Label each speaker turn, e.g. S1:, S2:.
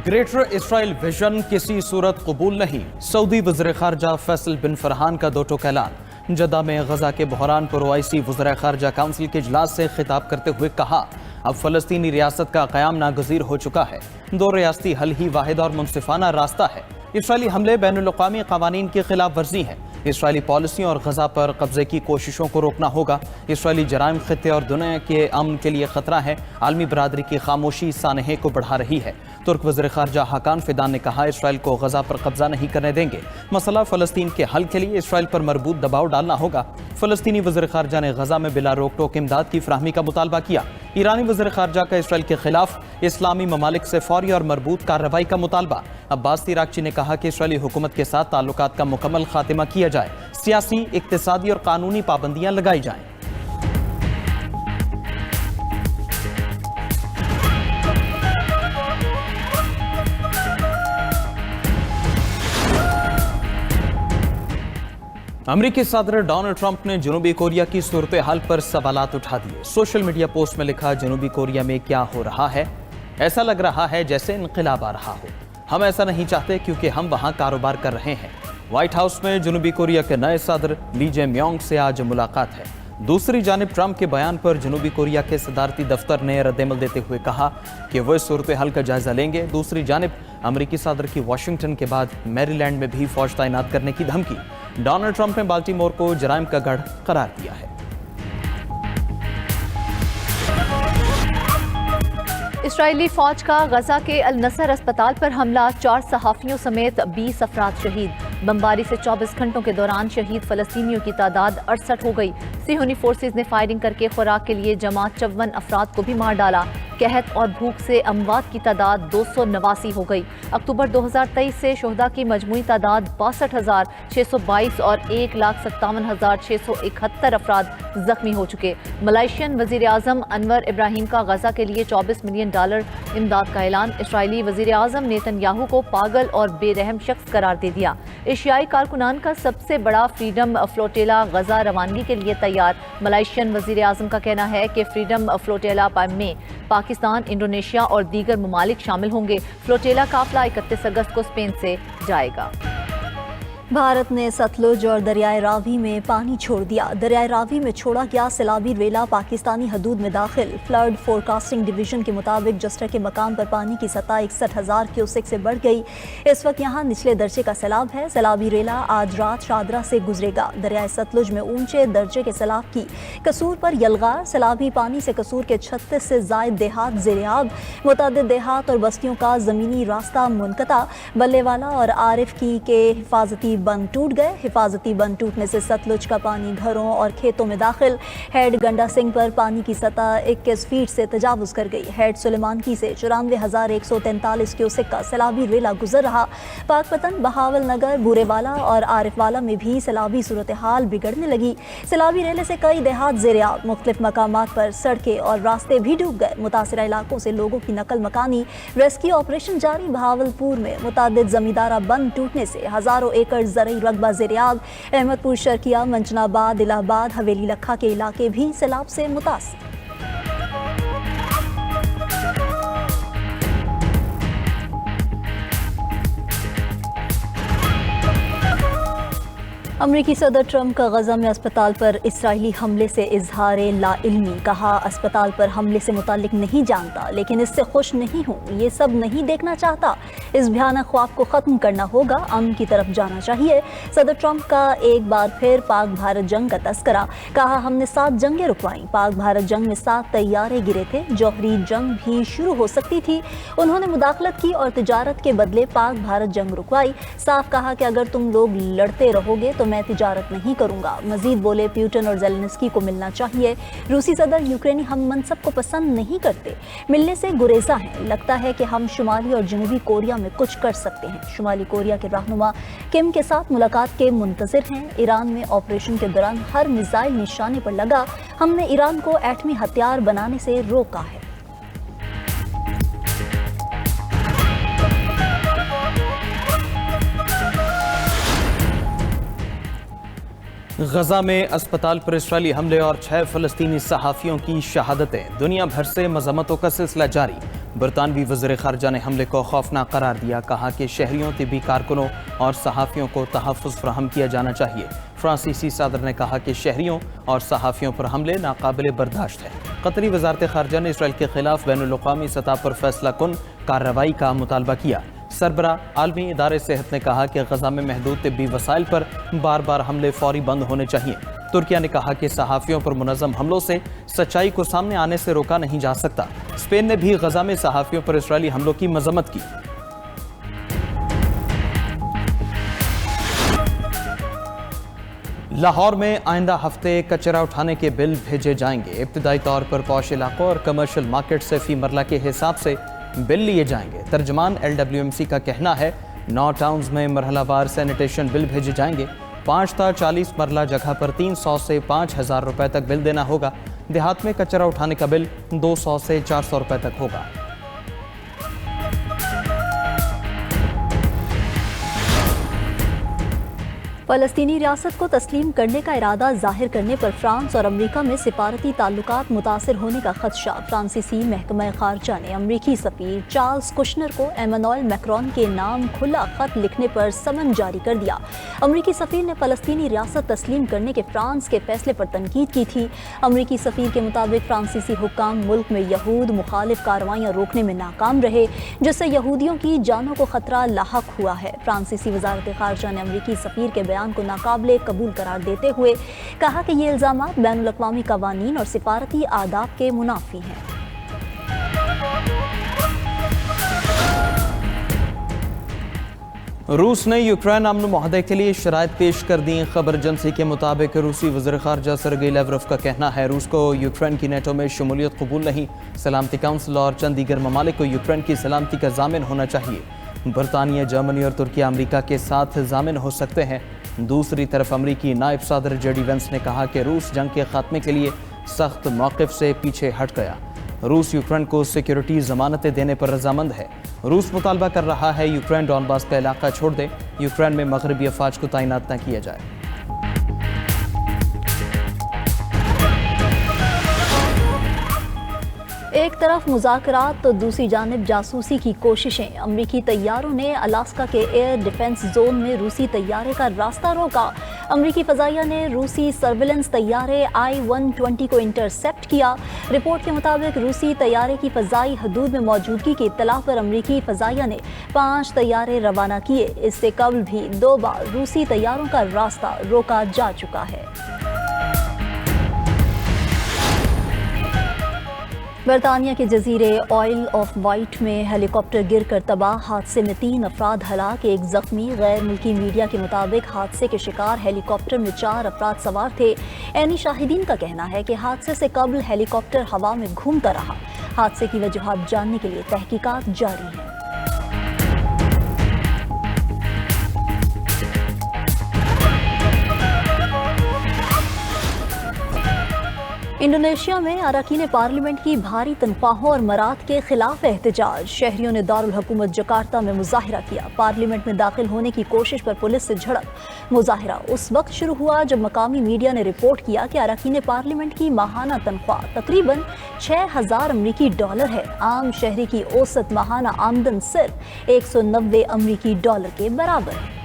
S1: Greater Israel vision किसी सूरत कबूल नहीं। सऊदी वज़ीर ख़ारजा फैसल बिन फरहान का दो टोक ऐलान। जद्दा में गजा के बहरान पर ओआईसी वज़ीर ख़ारजा काउंसिल के इजलास से खिताब करते हुए कहा, अब फ़लस्तीनी रियासत का क़याम नागज़ीर हो चुका है। दो रियासती हल ही वाहिद और मुनसिफाना रास्ता है। इसराइली हमले बैनुल-अक़वामी क़वानीन की खिलाफ वर्जी हैं। इसराइली पॉलिसी और गजा पर कब्जे की कोशिशों को रोकना होगा। इसराइली जराइम खित्ते और दुनिया के अमन के लिए खतरा है। आलमी बरादरी की खामोशी सानहे को बढ़ा रही है। तुर्क वज़ीर ख़ारजा हाकान फिदान ने कहा, इसराइल को गजा पर कब्जा नहीं करने देंगे। मसला फ़लस्तीन के हल के लिए इसराइल पर मरबूत दबाव डालना होगा। फ़लस्तीनी वज़ीर ख़ारजा ने गजा में बिला रोक टोक इमदाद की फराहमी का मुतालबा किया। ईरानी वज़ीर ख़ारजा का इसराइल के खिलाफ इस्लामी ममालिक से फौरी और मरबूत कार्रवाई का मुतालबा। अब्बास तिराकची ने कहा कि इसराइली हुकूमत के साथ ताल्लुकात का मुकम्मल खात्मा किया जाए, सियासी, इक़्तिसादी और कानूनी पाबंदियां लगाई जाएं। अमेरिकी सदर डोनाल्ड ट्रंप ने जनूबी कोरिया की सूरत हाल पर सवालात उठा दिए। सोशल मीडिया पोस्ट में लिखा, जनूबी कोरिया में क्या हो रहा है? ऐसा लग रहा है जैसे इनक़िलाब आ रहा हो। हम ऐसा नहीं चाहते क्योंकि हम वहाँ कारोबार कर रहे हैं। व्हाइट हाउस में जनूबी कोरिया के नए सदर ली जे म्योंग से आज मुलाकात है। दूसरी जानिब ट्रंप के बयान पर जनूबी कोरिया के सदारती दफ्तर ने रद्दअमल देते हुए कहा कि वह सूरत हाल का जायजा लेंगे। दूसरी जानिब अमेरिकी सदर की वाशिंगटन के बाद मैरीलैंड में भी फौज तैनात करने की धमकी। डोनाल्ड ट्रंप ने बाल्टीमोर को जराइम का गढ़ करार दिया है।
S2: इसराइली फौज का गजा के अल नसर अस्पताल पर हमला, 4 सहाफ़ियों समेत 20 अफराद शहीद। बमबारी से 24 घंटों के दौरान शहीद फ़लस्तीनियों की तादाद 68 हो गई। सिहोनी फोर्सेज ने फायरिंग करके खुराक के लिए जमा 54 अफराद को भी मार डाला। कहत और भूख से अमवात की तादाद 289 हो गई। अक्टूबर 2023 से शोहदा की मजमूई तादाद 62,622 और 1,57,671 अफराद जख्मी हो चुके। मलेशियन वज़ीर आज़म अनवर इब्राहिम का गजा के लिए $24 मिलियन इमदाद का ऐलान। इसराइली वज़ीर आज़म नेतन्याहू को पागल और बेरहम शख्स करार दे दिया। एशियाई कारकुनान का सबसे बड़ा फ्रीडम फ्लोटेला गजा रवानगी के लिए तैयार। मलेशियन वज़ीर आज़म का कहना है कि फ्रीडम फ्लोटेला में पाकिस्तान, इंडोनेशिया और दीगर ममालिक शामिल होंगे। फ्लोटेला काफिला 31 अगस्त को स्पेन से जाएगा।
S3: भारत ने सतलुज और दरियाए रावी में पानी छोड़ दिया। दरियाए रावी में छोड़ा गया सैलाबी रेला पाकिस्तानी हदूद में दाखिल। फ्लड फोरकास्टिंग डिवीजन के मुताबिक जस्टर के मकाम पर पानी की सतह 61,000 क्यूसेक से बढ़ गई। इस वक्त यहाँ निचले दर्जे का सैलाब है। सैलाबी रेला आज रात शादरा से गुजरेगा। दरियाए सतलुज में ऊंचे दर्जे के सैलाब की कसूर पर यलगार। सैलाबी पानी से कसूर के 36 से जायद देहात ज़ेर-ए-आब। मुतअद्दिद देहात और बस्तियों का ज़मीनी रास्ता मुनक़ता। बल्लेवाला और आरिफ की के हिफाजती बंद टूट गए। हिफाजती बंद टूटने से सतलुज का पानी घरों और खेतों में दाखिल। हेड गंडा सिंह पर पानी की सतह 21 फीट से तजावुज़ कर गई। हेड सुलेमानकी से 94,143 क्यूसेक का सैलाबी रेला गुजर रहा। पाकपतन, बहावल नगर, बूरेवाला और आरिफवाला में भी सैलाबी सूरत हाल बिगड़ने लगी। सैलाबी रेले से कई देहात ज़ेर-ए-आब। मुख्तलिफ मकामात पर सड़कें और रास्ते भी डूब गए। मुतासिरा इलाकों से लोगों की नकल मकानी। रेस्क्यू ऑपरेशन जारी। बहावलपुर में मुतादिद जमींदारा बंद टूटने से हज़ारों एकड़ ज़रई रकबा ज़ेर-ए-आब। अहमदपुर, शर्किया, मंचनाबाद, इलाहाबाद, हवेली लखा के इलाके भी सैलाब से मुतासिर। अमरीकी सदर ट्रंप का गजा में अस्पताल पर इसराइली हमले से इजहार लाइल्मी। कहा, अस्पताल पर हमले से मुताल्लिक नहीं जानता, लेकिन इससे खुश नहीं हूँ। ये सब नहीं देखना चाहता। इस भयानक ख्वाब को ख़त्म करना होगा। अमन की तरफ जाना चाहिए। सदर ट्रंप का एक बार फिर पाक भारत जंग का तस्करा। कहा, हमने 7 जंगें रुकवाईं। पाक भारत जंग में 7 तैयारे गिरे थे। जौहरी जंग भी शुरू हो सकती थी। उन्होंने मुदाखलत की और तिजारत के बदले पाक भारत जंग रुकवाई। साफ कहा कि अगर तुम लोग लड़ते रहोगे तो मैं तिजारत नहीं करूंगा। मजीद बोले, पुतिन और ज़ेलेंस्की को मिलना चाहिए। रूसी सदर, यूक्रेनी हम मनसब को पसंद नहीं करते, मिलने से गुरेजा हैं। लगता है कि हम शुमाली और जनूबी कोरिया में कुछ कर सकते हैं। शुमाली कोरिया के रहनुमा किम के साथ मुलाकात के मुंतज़िर हैं। ईरान में ऑपरेशन के दौरान हर मिसाइल निशाने पर लगा। हमने ईरान को एटमी हथियार बनाने से रोका है।
S1: गजा में अस्पताल पर इसराइली हमले और 6 फ़लस्तीनी सहाफ़ियों की शहादतें। दुनिया भर से मज़म्मतों का सिलसिला जारी। برطانوی وزیر خارجہ نے حملے کو خوفناک قرار دیا، کہا کہ شہریوں، طبی کارکنوں اور صحافیوں کو تحفظ فراہم کیا جانا چاہیے۔ فرانسیسی صدر نے کہا کہ شہریوں اور صحافیوں پر حملے ناقابل برداشت ہیں۔ قطری وزارت خارجہ نے اسرائیل کے خلاف بین الاقوامی سطح پر فیصلہ کن کارروائی کا مطالبہ کیا۔ سربراہ عالمی ادارے صحت نے کہا کہ غزہ میں محدود طبی وسائل پر بار بار حملے فوری بند ہونے چاہیے۔ ترکیہ نے کہا کہ صحافیوں پر منظم حملوں سے سچائی کو سامنے آنے سے روکا نہیں جا سکتا۔ اسپین نے بھی غزہ میں صحافیوں پر اسرائیلی حملوں کی مذمت کی۔ لاہور میں آئندہ ہفتے کچرا اٹھانے کے بل بھیجے جائیں گے۔ ابتدائی طور پر پوش علاقوں اور کمرشل مارکیٹ سے فی مرلہ کے حساب سے بل لیے جائیں گے۔ ترجمان LWMC کا کہنا ہے 9 ٹاؤنز میں مرحلہ وار سینیٹیشن بل بھیجے جائیں گے۔ 5 تا 40 مرلہ جگہ پر 300 سے 5,000 روپے تک بل دینا ہوگا۔ دیہات میں کچرا اٹھانے کا بل 200 سے 400 روپے تک ہوگا۔
S3: فلسطینی ریاست کو تسلیم کرنے کا ارادہ ظاہر کرنے پر فرانس اور امریکہ میں سفارتی تعلقات متاثر ہونے کا خدشہ۔ فرانسیسی محکمہ خارجہ نے امریکی سفیر چارلز کشنر کو ایمانوئل میکرون کے نام کھلا خط لکھنے پر سمن جاری کر دیا۔ امریکی سفیر نے فلسطینی ریاست تسلیم کرنے کے فرانس کے فیصلے پر تنقید کی تھی۔ امریکی سفیر کے مطابق فرانسیسی حکام ملک میں یہود مخالف کارروائیاں روکنے میں ناکام رہے، جس سے یہودیوں کی جانوں کو خطرہ لاحق ہوا ہے۔ فرانسیسی وزارت خارجہ نے امریکی سفیر کے بیان کو ناقابل قبول قرار دیتے ہوئے کہا کہ یہ الزامات بین الاقوامی قوانین اور سفارتی آداب کے منافی ہیں۔
S1: روس نے یوکرین امن معاہدے کے لیے شرائط پیش کر دیں۔ خبر ایجنسی کے مطابق روسی وزیر خارجہ سرگئی لیوروف کا کہنا ہے روس کو یوکرین کی نیٹو میں شمولیت قبول نہیں۔ سلامتی کونسل اور چند دیگر ممالک کو یوکرین کی سلامتی کا ضامن ہونا چاہیے۔ برطانیہ، جرمنی اور ترکیہ امریکہ کے ساتھ ضامن ہو سکتے ہیں۔ دوسری طرف امریکی نائب صدر JD وینس نے کہا کہ روس جنگ کے خاتمے کے لیے سخت موقف سے پیچھے ہٹ گیا۔ روس یوکرین کو سیکیورٹی ضمانتیں دینے پر رضامند ہے۔ روس مطالبہ کر رہا ہے یوکرین ڈونباس کا علاقہ چھوڑ دے، یوکرین میں مغربی افواج کو تعینات نہ کیا جائے۔
S3: ایک طرف مذاکرات تو دوسری جانب جاسوسی کی کوششیں۔ امریکی طیاروں نے الاسکا کے ایئر ڈیفنس زون میں روسی طیارے کا راستہ روکا۔ امریکی فضائیہ نے روسی سرویلنس طیارے I-120 کو انٹرسیپٹ کیا۔ رپورٹ کے مطابق روسی طیارے کی فضائی حدود میں موجودگی کی اطلاع پر امریکی فضائیہ نے 5 طیارے روانہ کیے۔ اس سے قبل بھی 2 بار روسی طیاروں کا راستہ روکا جا چکا ہے۔ برطانیہ کے جزیرے آئل آف وائٹ میں ہیلی کاپٹر گر کر تباہ، حادثے میں 3 افراد ہلاک، 1 زخمی۔ غیر ملکی میڈیا کے مطابق حادثے کے شکار ہیلی کاپٹر میں 4 افراد سوار تھے۔ عینی شاہدین کا کہنا ہے کہ حادثے سے قبل ہیلی کاپٹر ہوا میں گھومتا رہا۔ حادثے کی وجوہات جاننے کے لیے تحقیقات جاری ہیں۔ انڈونیشیا میں اراکین پارلیمنٹ کی بھاری تنخواہوں اور مراد کے خلاف احتجاج۔ شہریوں نے دارالحکومت جکارتہ میں مظاہرہ کیا۔ پارلیمنٹ میں داخل ہونے کی کوشش پر پولیس سے جھڑپ۔ مظاہرہ اس وقت شروع ہوا جب مقامی میڈیا نے رپورٹ کیا کہ اراکین پارلیمنٹ کی ماہانہ تنخواہ تقریباً $6,000 ہے۔ عام شہری کی اوسط ماہانہ آمدن صرف $190 کے برابر ہے۔